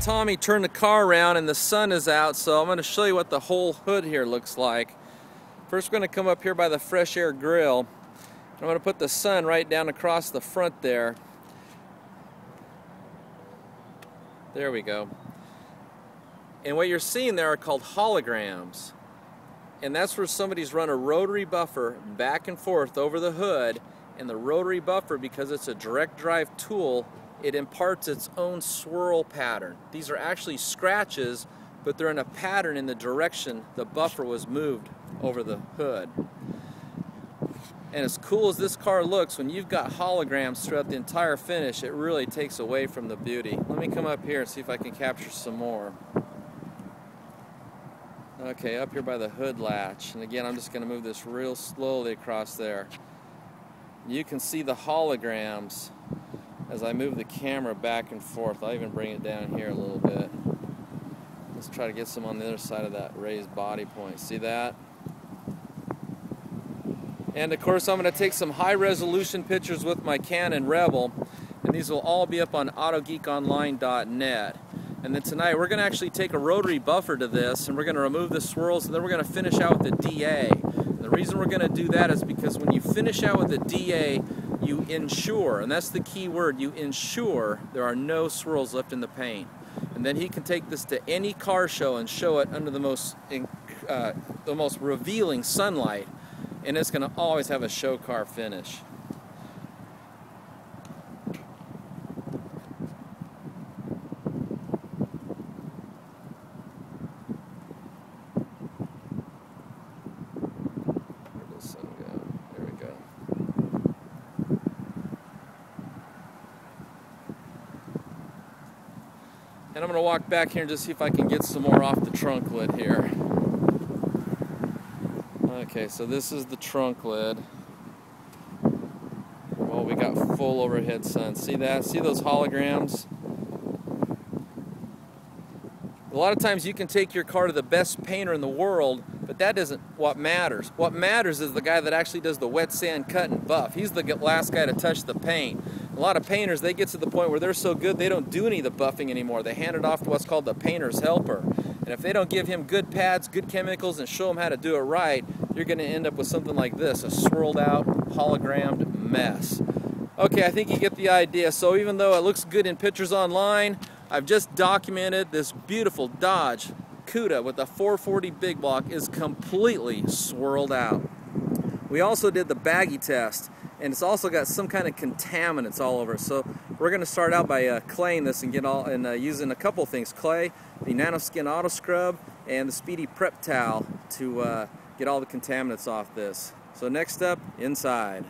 Tommy turned the car around and the sun is out, so I'm going to show you what the whole hood here looks like. First we're going to come up here by the fresh air grill. I'm going to put the sun right down across the front there. There we go. And what you're seeing there are called holograms. And that's where somebody's run a rotary buffer back and forth over the hood. And the rotary buffer, because it's a direct drive tool, it imparts its own swirl pattern. These are actually scratches, but they're in a pattern in the direction the buffer was moved over the hood. And as cool as this car looks, when you've got holograms throughout the entire finish, it really takes away from the beauty. Let me come up here and see if I can capture some more. Okay, up here by the hood latch. And again, I'm just going to move this real slowly across there. You can see the holograms as I move the camera back and forth. I'll even bring it down here a little bit. Let's try to get some on the other side of that raised body point. See that? And of course I'm going to take some high resolution pictures with my Canon Rebel, and these will all be up on AutogeekOnline.net. And then tonight we're going to actually take a rotary buffer to this, and we're going to remove the swirls, and then we're going to finish out with the DA. And the reason we're going to do that is because when you finish out with the DA, you ensure, and that's the key word, you ensure there are no swirls left in the paint. And then he can take this to any car show and show it under the most revealing sunlight, and it's going to always have a show car finish. Where does the sun go? There we go. And I'm going to walk back here and just see if I can get some more off the trunk lid here. Okay, so this is the trunk lid. Well, we got full overhead sun. See that? See those holograms? A lot of times you can take your car to the best painter in the world, but that isn't what matters. What matters is the guy that actually does the wet sand cut and buff. He's the last guy to touch the paint. A lot of painters, they get to the point where they're so good they don't do any of the buffing anymore. They hand it off to what's called the painter's helper. And if they don't give him good pads, good chemicals, and show him how to do it right, you're going to end up with something like this, a swirled out, hologrammed mess. Okay, I think you get the idea. So even though it looks good in pictures online, I've just documented this beautiful Dodge Cuda with a 440 big block is completely swirled out. We also did the baggy test, and it's also got some kind of contaminants all over. So we're going to start out by claying this and using a couple things: clay, the Nanoskin Auto Scrub, and the Speedy Prep Towel to get all the contaminants off this. So next up, inside.